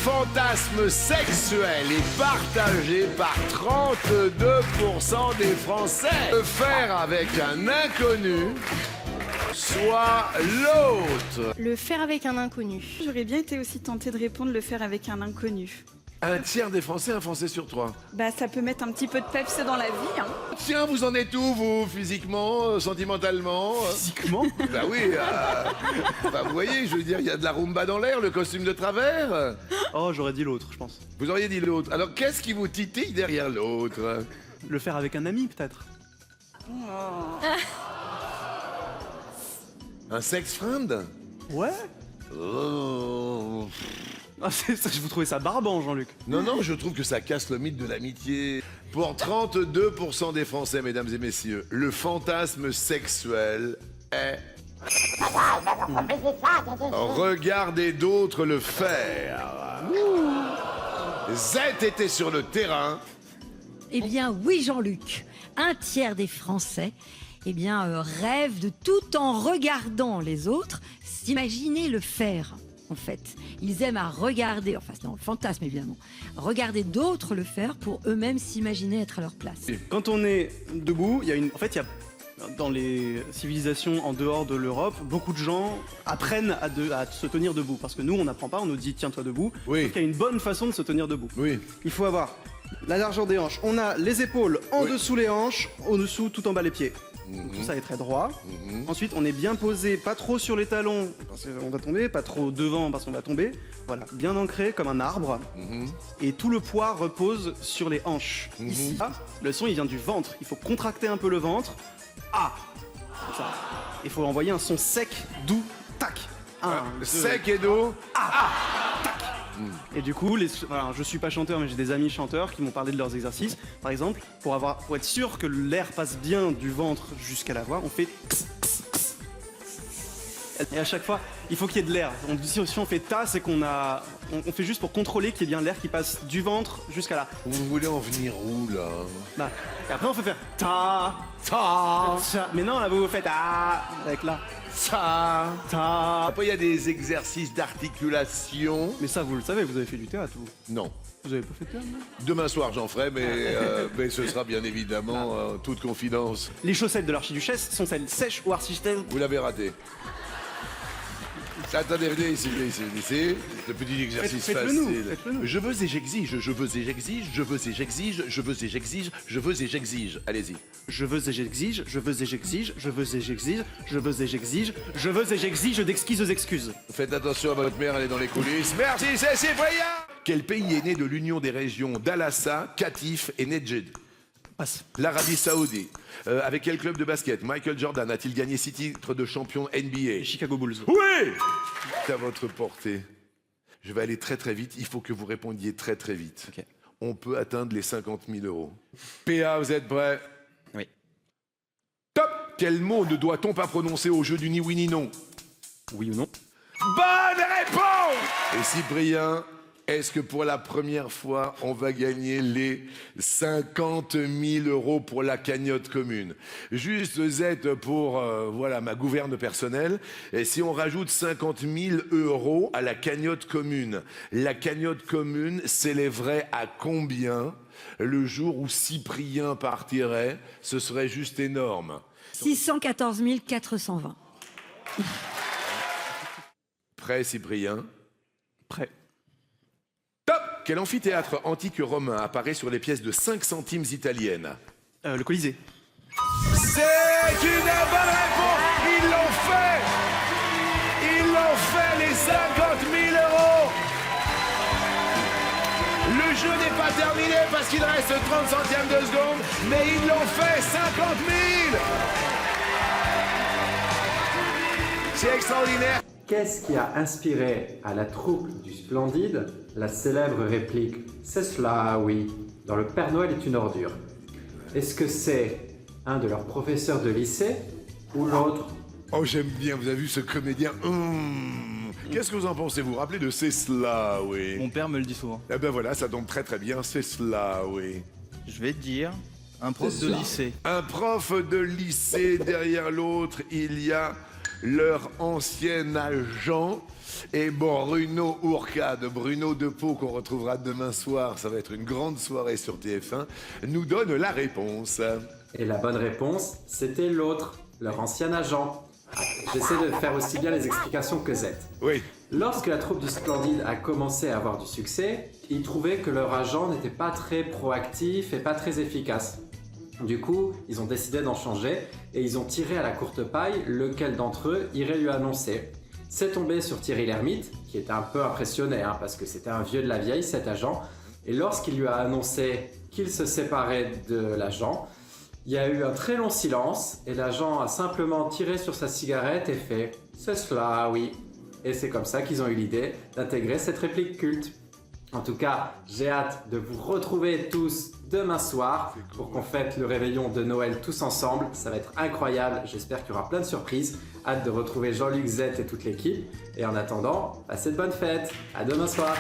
fantasme sexuel est partagé par 32% des Français. Le faire avec un inconnu, soit l'autre. Le faire avec un inconnu. J'aurais bien été aussi tentée de répondre le faire avec un inconnu. Un tiers des Français, un Français sur trois. Bah ça peut mettre un petit peu de peps dans la vie, hein. Tiens, vous en êtes où, vous, physiquement, sentimentalement Physiquement? Bah oui, bah vous voyez, je veux dire, il y a de la rumba dans l'air, le costume de travers. Oh, j'aurais dit l'autre, je pense. Vous auriez dit l'autre. Alors, qu'est-ce qui vous titille derrière l'autre? Le faire avec un ami, peut-être. Un sex friend? Ouais. Oh. Ah, vous trouvez ça barbant, Jean-Luc? Non, non, je trouve que ça casse le mythe de l'amitié. Pour 32% des Français, mesdames et messieurs, le fantasme sexuel est... Regardez d'autres le faire. Z était sur le terrain. Eh bien oui, Jean-Luc, un tiers des Français rêvent de, tout en regardant les autres, s'imaginer le faire. En fait, ils aiment à regarder, enfin c'est dans le fantasme évidemment, regarder d'autres le faire pour eux-mêmes s'imaginer être à leur place. Quand on est debout, il y a dans les civilisations en dehors de l'Europe, beaucoup de gens apprennent à se tenir debout. Parce que nous, on n'apprend pas, on nous dit tiens-toi debout. Oui. Il y a une bonne façon de se tenir debout. Oui. Il faut avoir la largeur des hanches. On a les épaules en dessous les hanches, au-dessous, tout en bas les pieds. Tout ça est très droit. Ensuite, on est bien posé, pas trop sur les talons parce qu'on va tomber, pas trop devant parce qu'on va tomber. Voilà, bien ancré comme un arbre. Et tout le poids repose sur les hanches. Ici, le son il vient du ventre. Il faut contracter un peu le ventre. Ah, comme ça. Il faut envoyer un son sec, doux, tac. Sec et doux. Et du coup, je suis pas chanteur, mais j'ai des amis chanteurs qui m'ont parlé de leurs exercices. Par exemple, pour être sûr que l'air passe bien du ventre jusqu'à la voix, on fait et à chaque fois, il faut qu'il y ait de l'air. Si on fait ta, c'est qu'on fait juste pour contrôler qu'il y ait bien l'air qui passe du ventre jusqu'à là. Vous voulez en venir où, là? Là. Et après, on fait faire ta, ta. Mais non, là, vous faites ah avec là. Ça. Ta. Après, il y a des exercices d'articulation. Mais ça, vous le savez, vous avez fait du théâtre, vous. Non. Vous avez pas fait de théâtre, non? Demain soir, j'en ferai, mais ce sera bien évidemment toute confidence. Les chaussettes de l'archiduchesse sont celles sèches ou archichètes. Vous l'avez raté. Attendez, venez ici, le petit exercice facile. Faites-le-nous. Je veux et j'exige, je veux et j'exige, je veux et j'exige, je veux et j'exige, je veux et j'exige. Allez-y. Je veux et j'exige, je veux et j'exige, je veux et j'exige, je veux et j'exige, je veux et j'exige d'exquises excuses. Faites attention à votre mère, elle est dans les coulisses. Merci, c'est Cyprien. Quel pays est né de l'union des régions d'Al-Assa, Qatif et Nejd? Passe. L'Arabie Saoudite. Avec quel club de basket Michael Jordan a-t-il gagné 6 titres de champion NBA? Chicago Bulls. Oui! C'est à votre portée. Je vais aller très très vite. Il faut que vous répondiez très très vite. Ok. On peut atteindre les 50 000 euros. PA, vous êtes prêts? Oui. Top! Quel mot ne doit-on pas prononcer au jeu du ni oui ni non? Oui ou non? Bonne réponse! Et Cyprien, est-ce que pour la première fois, on va gagner les 50 000 euros pour la cagnotte commune? Juste Z pour voilà, ma gouverne personnelle. Et si on rajoute 50 000 euros à la cagnotte commune, la cagnotte commune s'élèverait à combien le jour où Cyprien partirait? Ce serait juste énorme. 614 420. Prêt, Cyprien? Prêt. Top! Quel amphithéâtre antique romain apparaît sur les pièces de 5 centimes italiennes? Le Colisée. C'est une bonne réponse! Ils l'ont fait! Ils l'ont fait, les 50 000 euros! Le jeu n'est pas terminé parce qu'il reste 30 centièmes de seconde, mais ils l'ont fait, 50 000! C'est extraordinaire! Qu'est-ce qui a inspiré à la troupe du Splendide la célèbre réplique « C'est cela, oui, dans le Père Noël est une ordure ». Est-ce que c'est un de leurs professeurs de lycée ou l'autre? Oh, j'aime bien, vous avez vu ce comédien. Qu'est-ce que vous en pensez? Vous vous rappelez de C'est cela, oui? Mon père me le dit souvent. Eh ben voilà, ça tombe très très bien, C'est cela, oui. Je vais te dire, un prof de lycée. Un prof de lycée, derrière l'autre, il y a leur ancien agent. Et Bruno Ourcade, Bruno Depeau, qu'on retrouvera demain soir, ça va être une grande soirée sur TF1, nous donne la réponse. Et la bonne réponse, c'était l'autre, leur ancien agent. J'essaie de faire aussi bien les explications que Z. Oui. Lorsque la troupe du Splendide a commencé à avoir du succès, ils trouvaient que leur agent n'était pas très proactif et pas très efficace. Du coup, ils ont décidé d'en changer et ils ont tiré à la courte paille lequel d'entre eux irait lui annoncer. C'est tombé sur Thierry Lhermitte, qui était un peu impressionné parce que c'était un vieux de la vieille cet agent. Et lorsqu'il lui a annoncé qu'il se séparait de l'agent, il y a eu un très long silence et l'agent a simplement tiré sur sa cigarette et fait « C'est cela, oui ». Et c'est comme ça qu'ils ont eu l'idée d'intégrer cette réplique culte. En tout cas, j'ai hâte de vous retrouver tous demain soir pour qu'on fête le réveillon de Noël tous ensemble. Ça va être incroyable, j'espère qu'il y aura plein de surprises. Hâte de retrouver Jean-Luc, Z et toute l'équipe. Et en attendant, passez de bonnes fêtes. À demain soir.